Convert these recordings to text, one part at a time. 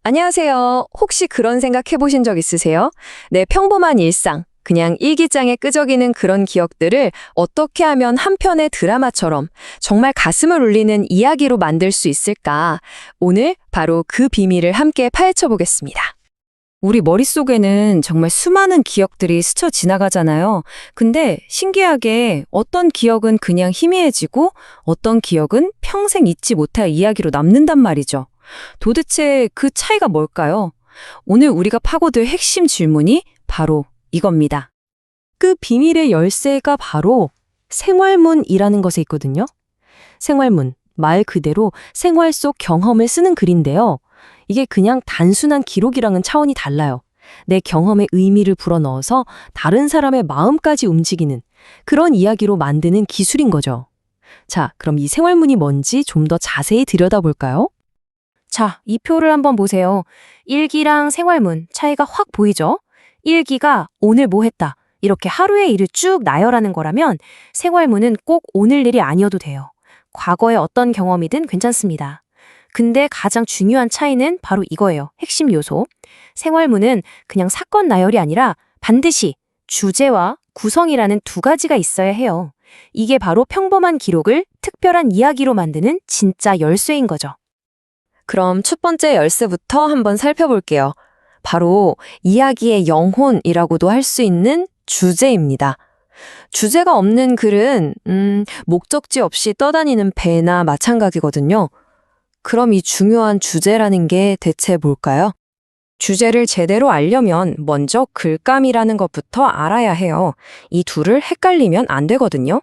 안녕하세요. 혹시 그런 생각 해보신 적 있으세요? 내 평범한 일상, 그냥 일기장에 끄적이는 그런 기억들을 어떻게 하면 한 편의 드라마처럼 정말 가슴을 울리는 이야기로 만들 수 있을까? 오늘 바로 그 비밀을 함께 파헤쳐 보겠습니다. 우리 머릿속에는 정말 수많은 기억들이 스쳐 지나가잖아요. 근데 신기하게 어떤 기억은 그냥 희미해지고 어떤 기억은 평생 잊지 못할 이야기로 남는단 말이죠. 도대체 그 차이가 뭘까요? 오늘 우리가 파고들 핵심 질문이 바로 이겁니다. 그 비밀의 열쇠가 바로 생활문이라는 것에 있거든요. 생활문, 말 그대로 생활 속 경험을 쓰는 글인데요. 이게 그냥 단순한 기록이랑은 차원이 달라요. 내 경험에 의미를 불어넣어서 다른 사람의 마음까지 움직이는 그런 이야기로 만드는 기술인 거죠. 자, 그럼 이 생활문이 뭔지 좀 더 자세히 들여다볼까요? 자, 이 표를 한번 보세요. 일기랑 생활문 차이가 확 보이죠? 일기가 오늘 뭐 했다. 이렇게 하루의 일을 쭉 나열하는 거라면 생활문은 꼭 오늘 일이 아니어도 돼요. 과거의 어떤 경험이든 괜찮습니다. 근데 가장 중요한 차이는 바로 이거예요. 핵심 요소. 생활문은 그냥 사건 나열이 아니라 반드시 주제와 구성이라는 두 가지가 있어야 해요. 이게 바로 평범한 기록을 특별한 이야기로 만드는 진짜 열쇠인 거죠. 그럼 첫 번째 열쇠부터 한번 살펴볼게요. 바로 이야기의 영혼이라고도 할 수 있는 주제입니다. 주제가 없는 글은 목적지 없이 떠다니는 배나 마찬가지거든요. 그럼 이 중요한 주제라는 게 대체 뭘까요? 주제를 제대로 알려면 먼저 글감이라는 것부터 알아야 해요. 이 둘을 헷갈리면 안 되거든요.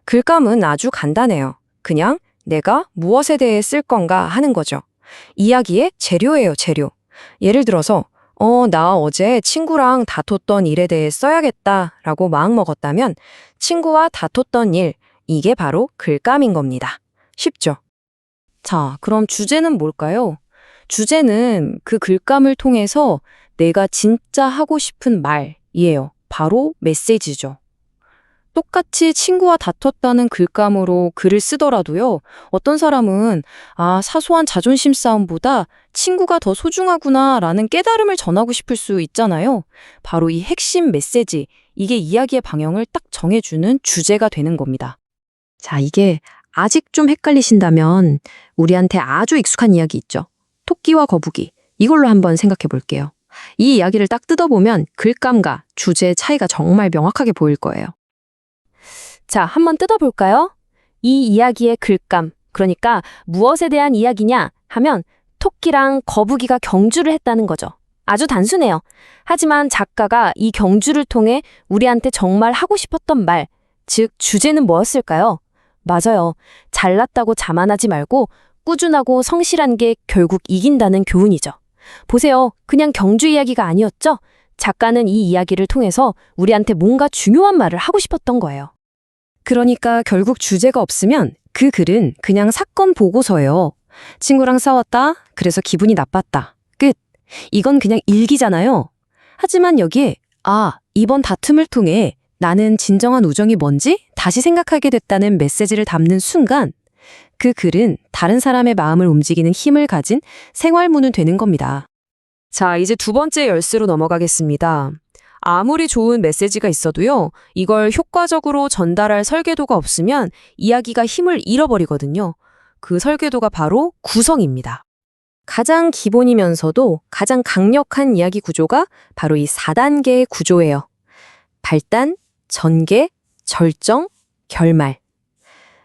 글감은 아주 간단해요. 그냥 내가 무엇에 대해 쓸 건가 하는 거죠. 이야기의 재료예요, 재료. 예를 들어서 나 어제 친구랑 다퉜던 일에 대해 써야겠다라고 마음먹었다면 친구와 다퉜던 일, 이게 바로 글감인 겁니다. 쉽죠? 자, 그럼 주제는 뭘까요? 주제는 그 글감을 통해서 내가 진짜 하고 싶은 말이에요. 바로 메시지죠. 똑같이 친구와 다퉜다는 글감으로 글을 쓰더라도요. 어떤 사람은 사소한 자존심 싸움보다 친구가 더 소중하구나라는 깨달음을 전하고 싶을 수 있잖아요. 바로 이 핵심 메시지, 이게 이야기의 방향을 딱 정해주는 주제가 되는 겁니다. 자, 이게 아직 좀 헷갈리신다면 우리한테 아주 익숙한 이야기 있죠. 토끼와 거북이. 이걸로 한번 생각해 볼게요. 이 이야기를 딱 뜯어보면 글감과 주제의 차이가 정말 명확하게 보일 거예요. 자, 한번 뜯어볼까요? 이 이야기의 글감, 그러니까 무엇에 대한 이야기냐 하면 토끼랑 거북이가 경주를 했다는 거죠. 아주 단순해요. 하지만 작가가 이 경주를 통해 우리한테 정말 하고 싶었던 말, 즉 주제는 뭐였을까요? 맞아요. 잘났다고 자만하지 말고 꾸준하고 성실한 게 결국 이긴다는 교훈이죠. 보세요. 그냥 경주 이야기가 아니었죠? 작가는 이 이야기를 통해서 우리한테 뭔가 중요한 말을 하고 싶었던 거예요. 그러니까 결국 주제가 없으면 그 글은 그냥 사건 보고서예요. 친구랑 싸웠다. 그래서 기분이 나빴다. 끝. 이건 그냥 일기잖아요. 하지만 여기에 이번 다툼을 통해 나는 진정한 우정이 뭔지 다시 생각하게 됐다는 메시지를 담는 순간 그 글은 다른 사람의 마음을 움직이는 힘을 가진 생활문은 되는 겁니다. 자, 이제 두 번째 열쇠로 넘어가겠습니다. 아무리 좋은 메시지가 있어도요, 이걸 효과적으로 전달할 설계도가 없으면 이야기가 힘을 잃어버리거든요. 그 설계도가 바로 구성입니다. 가장 기본이면서도 가장 강력한 이야기 구조가 바로 이 4단계의 구조예요. 발단, 전개, 절정, 결말.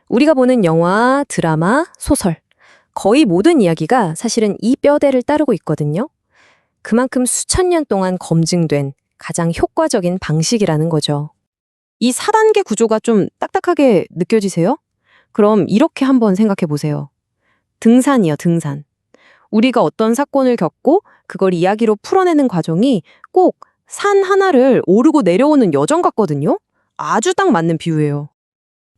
우리가 보는 영화, 드라마, 소설, 거의 모든 이야기가 사실은 이 뼈대를 따르고 있거든요. 그만큼 수천 년 동안 검증된 가장 효과적인 방식이라는 거죠. 이 4단계 구조가 좀 딱딱하게 느껴지세요? 그럼 이렇게 한번 생각해 보세요. 등산이요, 등산. 우리가 어떤 사건을 겪고 그걸 이야기로 풀어내는 과정이 꼭 산 하나를 오르고 내려오는 여정 같거든요. 아주 딱 맞는 비유예요.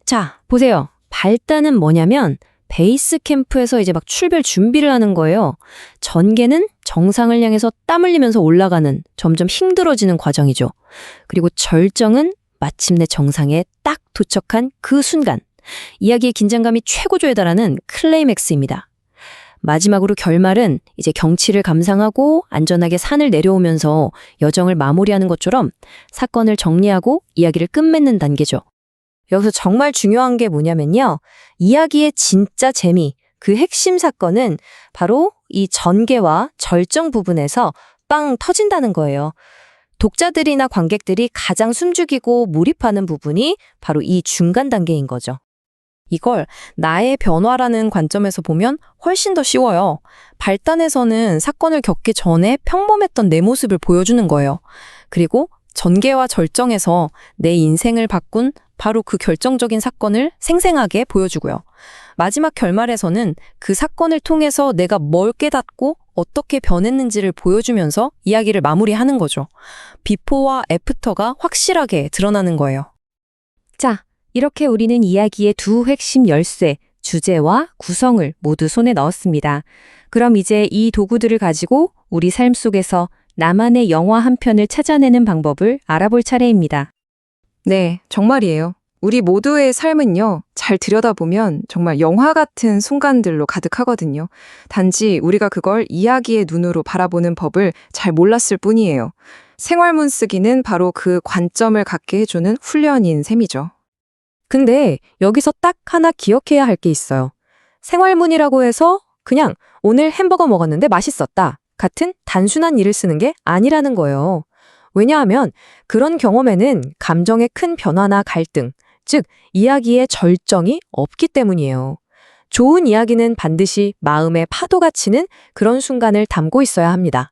자, 보세요. 발단은 뭐냐면 베이스 캠프에서 이제 막 출발 준비를 하는 거예요. 전개는 정상을 향해서 땀 흘리면서 올라가는 점점 힘들어지는 과정이죠. 그리고 절정은 마침내 정상에 딱 도착한 그 순간. 이야기의 긴장감이 최고조에 달하는 클라이맥스입니다. 마지막으로 결말은 이제 경치를 감상하고 안전하게 산을 내려오면서 여정을 마무리하는 것처럼 사건을 정리하고 이야기를 끝맺는 단계죠. 여기서 정말 중요한 게 뭐냐면요. 이야기의 진짜 재미, 그 핵심 사건은 바로 이 전개와 절정 부분에서 빵 터진다는 거예요. 독자들이나 관객들이 가장 숨죽이고 몰입하는 부분이 바로 이 중간 단계인 거죠. 이걸 나의 변화라는 관점에서 보면 훨씬 더 쉬워요. 발단에서는 사건을 겪기 전에 평범했던 내 모습을 보여주는 거예요. 그리고 전개와 절정에서 내 인생을 바꾼 바로 그 결정적인 사건을 생생하게 보여주고요. 마지막 결말에서는 그 사건을 통해서 내가 뭘 깨닫고 어떻게 변했는지를 보여주면서 이야기를 마무리하는 거죠. 비포와 애프터가 확실하게 드러나는 거예요. 자, 이렇게 우리는 이야기의 두 핵심 열쇠, 주제와 구성을 모두 손에 넣었습니다. 그럼 이제 이 도구들을 가지고 우리 삶 속에서 나만의 영화 한 편을 찾아내는 방법을 알아볼 차례입니다. 네, 정말이에요. 우리 모두의 삶은요, 잘 들여다보면 정말 영화 같은 순간들로 가득하거든요. 단지 우리가 그걸 이야기의 눈으로 바라보는 법을 잘 몰랐을 뿐이에요. 생활문 쓰기는 바로 그 관점을 갖게 해주는 훈련인 셈이죠. 근데 여기서 딱 하나 기억해야 할 게 있어요. 생활문이라고 해서 그냥 오늘 햄버거 먹었는데 맛있었다 같은 단순한 일을 쓰는 게 아니라는 거예요. 왜냐하면 그런 경험에는 감정의 큰 변화나 갈등, 즉 이야기의 절정이 없기 때문이에요. 좋은 이야기는 반드시 마음에 파도가 치는 그런 순간을 담고 있어야 합니다.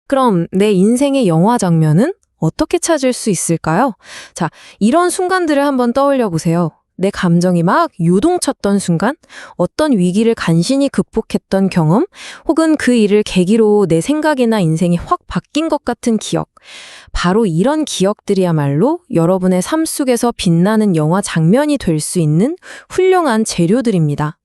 그럼 내 인생의 영화 장면은 어떻게 찾을 수 있을까요? 자, 이런 순간들을 한번 떠올려 보세요. 내 감정이 막 요동쳤던 순간, 어떤 위기를 간신히 극복했던 경험, 혹은 그 일을 계기로 내 생각이나 인생이 확 바뀐 것 같은 기억. 바로 이런 기억들이야말로 여러분의 삶 속에서 빛나는 영화 장면이 될 수 있는 훌륭한 재료들입니다.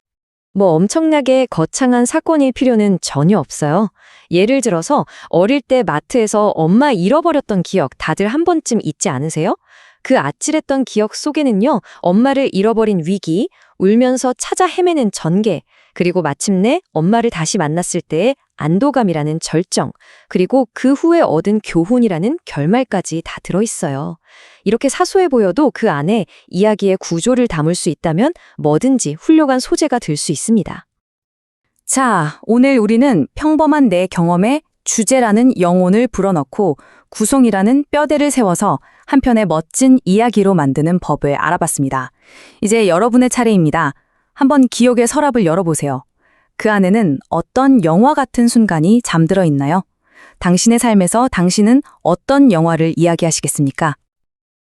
뭐 엄청나게 거창한 사건일 필요는 전혀 없어요. 예를 들어서 어릴 때 마트에서 엄마 잃어버렸던 기억 다들 한 번쯤 있지 않으세요? 그 아찔했던 기억 속에는요, 엄마를 잃어버린 위기, 울면서 찾아 헤매는 전개, 그리고 마침내 엄마를 다시 만났을 때의 안도감이라는 절정, 그리고 그 후에 얻은 교훈이라는 결말까지 다 들어있어요. 이렇게 사소해 보여도 그 안에 이야기의 구조를 담을 수 있다면 뭐든지 훌륭한 소재가 될 수 있습니다. 자, 오늘 우리는 평범한 내 경험에 주제라는 영혼을 불어넣고 구성이라는 뼈대를 세워서 한 편의 멋진 이야기로 만드는 법을 알아봤습니다. 이제 여러분의 차례입니다. 한번 기억의 서랍을 열어보세요. 그 안에는 어떤 영화 같은 순간이 잠들어 있나요? 당신의 삶에서 당신은 어떤 영화를 이야기하시겠습니까?